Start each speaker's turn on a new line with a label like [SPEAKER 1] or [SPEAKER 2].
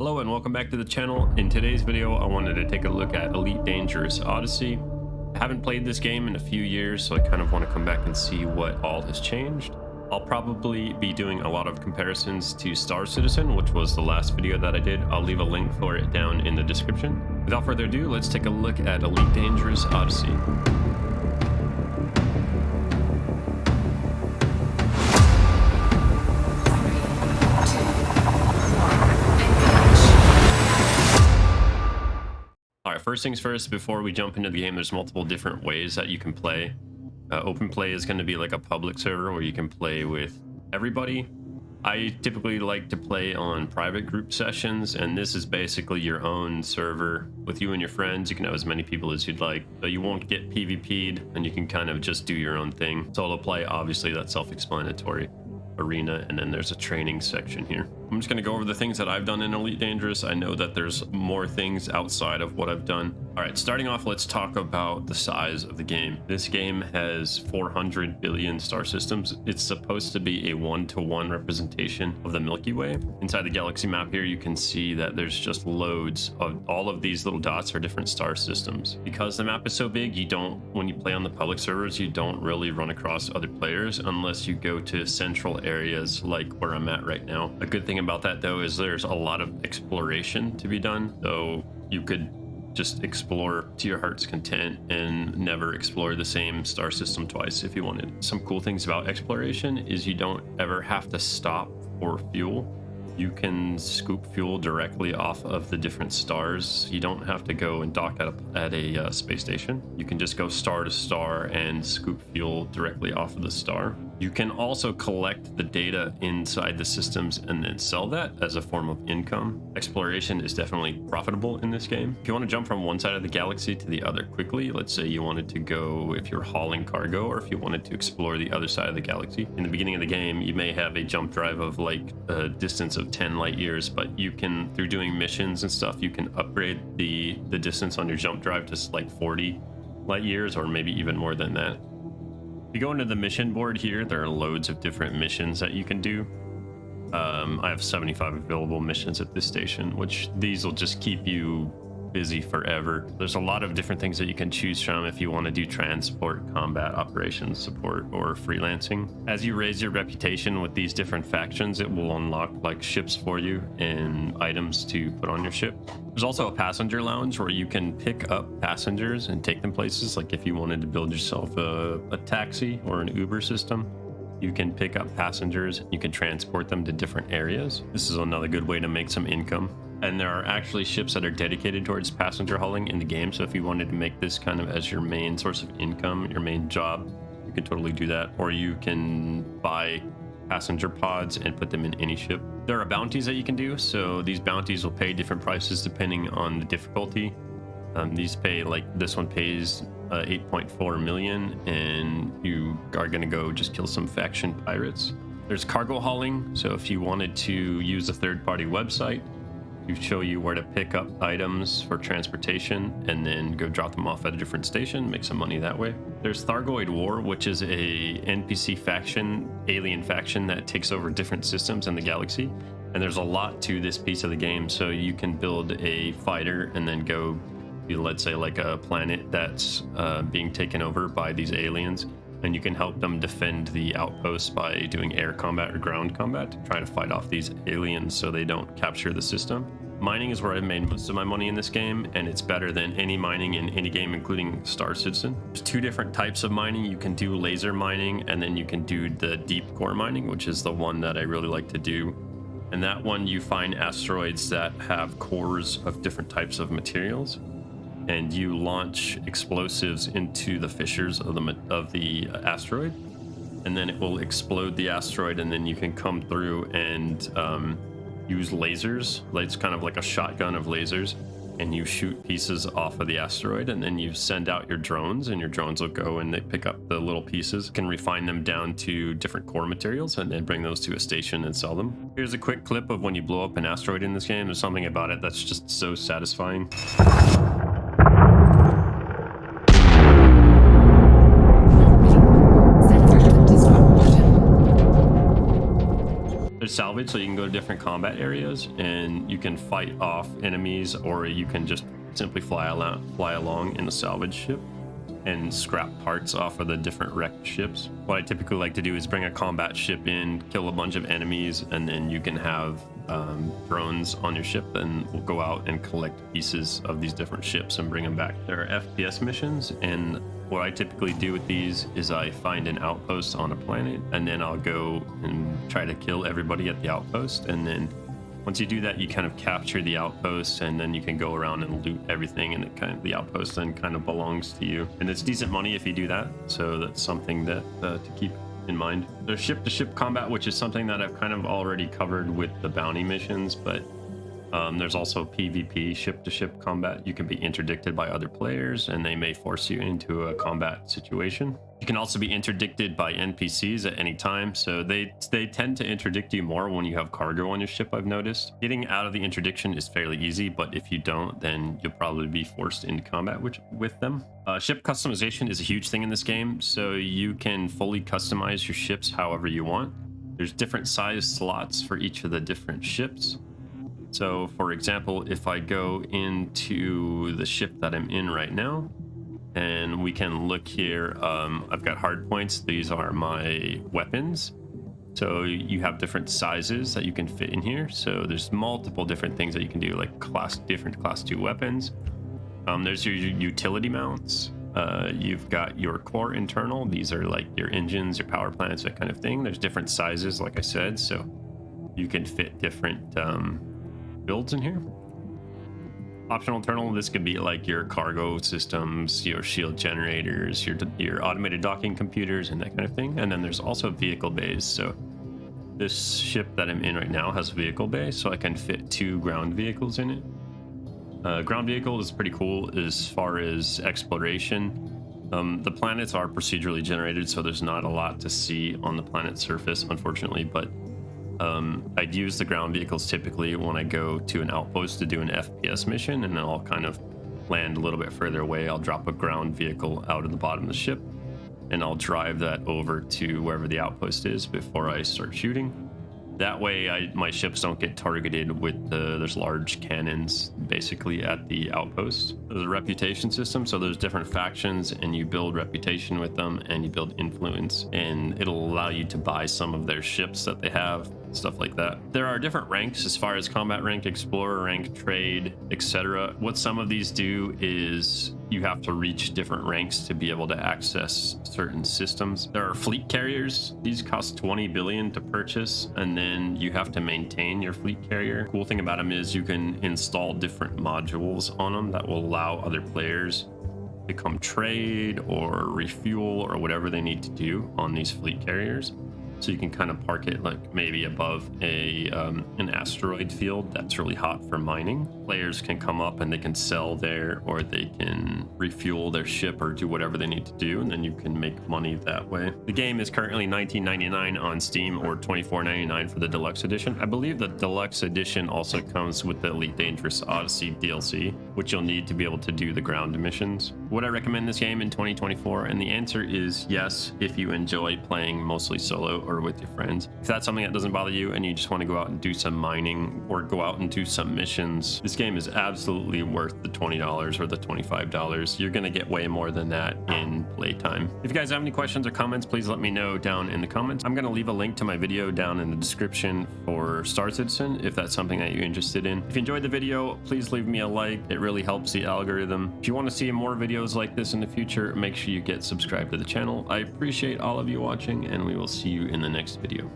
[SPEAKER 1] Hello and welcome back to the channel. In today's video, I wanted to take a look at Elite Dangerous Odyssey. I haven't played this game in a few years, so I kind of want to come back and see what all has changed. I'll probably be doing a lot of comparisons to Star Citizen, which was the last video that I did. I'll leave a link for it down in the description. Without further ado, let's take a look at Elite Dangerous Odyssey. First things first, before we jump into the game, there's multiple different ways that you can play. Open play is going to be like a public server where you can play with everybody. I typically like to play on private group sessions, and this is basically your own server with you and your friends. You can have as many people as you'd like, so you won't get PvP'd, and you can kind of just do your own thing. Solo play, obviously, that's self-explanatory. Arena, and then there's a training section here. I'm just going to go over the things that I've done in Elite Dangerous. I know that there's more things outside of what I've done. All right, starting off, let's talk about the size of the game. This game has 400 billion star systems. It's supposed to be a one-to-one representation of the Milky Way. Inside the galaxy map here, you can see that there's just loads of all of these little dots are different star systems. Because the map is so big, when you play on the public servers, you don't really run across other players unless you go to central areas like where I'm at right now. A good thing about that though is there's a lot of exploration to be done, so you could just explore to your heart's content and never explore the same star system twice if you wanted. Some cool things about exploration is you don't ever have to stop for fuel. You can scoop fuel directly off of the different stars. You don't have to go and dock at a space station. You can just go star to star and scoop fuel directly off of the star. You can also collect the data inside the systems and then sell that as a form of income. Exploration is definitely profitable in this game. If you want to jump from one side of the galaxy to the other quickly, let's say you wanted to go, if you're hauling cargo, or if you wanted to explore the other side of the galaxy. In the beginning of the game, you may have a jump drive of like a distance of 10 light years, but you can, through doing missions and stuff, you can upgrade the distance on your jump drive to like 40 light years, or maybe even more than that. If you go into the mission board here, there are loads of different missions that you can do. I have 75 available missions at this station, which these will just keep you busy forever. There's a lot of different things that you can choose from if you want to do transport, combat, operations, support, or freelancing. As you raise your reputation with these different factions, it will unlock like ships for you and items to put on your ship. There's also a passenger lounge where you can pick up passengers and take them places. Like if you wanted to build yourself a taxi or an Uber system, you can pick up passengers, you can transport them to different areas. This is another good way to make some income. And there are actually ships that are dedicated towards passenger hauling in the game. So if you wanted to make this kind of as your main source of income, your main job, you can totally do that. Or you can buy passenger pods and put them in any ship. There are bounties that you can do. So these bounties will pay different prices depending on the difficulty. These pay, like this one pays 8.4 million, and you are going to go just kill some faction pirates. There's cargo hauling. So if you wanted to use a third-party website to show you where to pick up items for transportation and then go drop them off at a different station, make some money that way. There's Thargoid War, which is a NPC faction, alien faction that takes over different systems in the galaxy. And there's a lot to this piece of the game. So you can build a fighter and then go to, let's say, like a planet that's being taken over by these aliens. And you can help them defend the outposts by doing air combat or ground combat to try to fight off these aliens so they don't capture the system. Mining is where I've made most of my money in this game, and it's better than any mining in any game, including Star Citizen. There's two different types of mining. You can do laser mining, and then you can do the deep core mining, which is the one that I really like to do. And that one, you find asteroids that have cores of different types of materials, and you launch explosives into the fissures of the asteroid, and then it will explode the asteroid, and then you can come through and use lasers. It's kind of like a shotgun of lasers, and you shoot pieces off of the asteroid, and then you send out your drones, and your drones will go and they pick up the little pieces, can refine them down to different core materials, and then bring those to a station and sell them. Here's a quick clip of when you blow up an asteroid in this game. There's something about it that's just so satisfying. There's There's salvage, so you can go to different combat areas and you can fight off enemies, or you can just simply fly along in the salvage ship and scrap parts off of the different wrecked ships. What I typically like to do is bring a combat ship in, kill a bunch of enemies, and then you can have drones on your ship, and we'll go out and collect pieces of these different ships and bring them back. There are FPS missions, and what I typically do with these is I find an outpost on a planet, and then I'll go and try to kill everybody at the outpost, and then once you do that, you kind of capture the outpost, and then you can go around and loot everything, and the outpost then kind of belongs to you. And it's decent money if you do that, so that's something that to keep in mind. There's ship-to-ship combat, which is something that I've kind of already covered with the bounty missions, but there's also PvP, ship-to-ship combat. You can be interdicted by other players, and they may force you into a combat situation. You can also be interdicted by NPCs at any time, so they tend to interdict you more when you have cargo on your ship, I've noticed. Getting out of the interdiction is fairly easy, but if you don't, then you'll probably be forced into combat with them. Ship customization is a huge thing in this game, so you can fully customize your ships however you want. There's different size slots for each of the different ships. So for example, if I go into the ship that I'm in right now, and we can look here, I've got hard points. These are my weapons. So you have different sizes that you can fit in here. So there's multiple different things that you can do, like different class 2 weapons. There's your utility mounts. You've got your core internal. These are like your engines, your power plants, that kind of thing. There's different sizes, like I said, so you can fit different builds in here. Optional internal, this could be like your cargo systems, your shield generators, your automated docking computers, and that kind of thing. And then there's also vehicle bays. So this ship that I'm in right now has a vehicle bay, so I can fit 2 ground vehicles in it. Ground vehicle is pretty cool as far as exploration. The planets are procedurally generated, so there's not a lot to see on the planet's surface, unfortunately, but I'd use the ground vehicles typically when I go to an outpost to do an FPS mission, and then I'll kind of land a little bit further away. I'll drop a ground vehicle out of the bottom of the ship, and I'll drive that over to wherever the outpost is before I start shooting. That way my ships don't get targeted with there's large cannons basically at the outpost. There's a reputation system, so there's different factions, and you build reputation with them, and you build influence, and it'll allow you to buy some of their ships that they have, stuff like that. There are different ranks as far as combat rank, explorer rank, trade, etc. What some of these do is you have to reach different ranks to be able to access certain systems. There are fleet carriers. These cost 20 billion to purchase, and then you have to maintain your fleet carrier. Cool thing about them is you can install different modules on them that will allow other players to come trade or refuel or whatever they need to do on these fleet carriers. So you can kind of park it like maybe above an asteroid field that's really hot for mining. Players can come up and they can sell there, or they can refuel their ship or do whatever they need to do, and then you can make money that way. The game is currently $19.99 on Steam, or $24.99 for the deluxe edition. I believe the deluxe edition also comes with the Elite Dangerous Odyssey DLC, which you'll need to be able to do the ground missions. Would I recommend this game in 2024? And the answer is yes, if you enjoy playing mostly solo or with your friends. If that's something that doesn't bother you and you just want to go out and do some mining or go out and do some missions, this game is absolutely worth the $20 or the $25. You're going to get way more than that in playtime. If you guys have any questions or comments, please let me know down in the comments. I'm going to leave a link to my video down in the description for Star Citizen if that's something that you're interested in. If you enjoyed the video, please leave me a like. It really helps the algorithm. If you want to see more videos like this in the future, make sure you get subscribed to the channel. I appreciate all of you watching, and we will see you in the next video.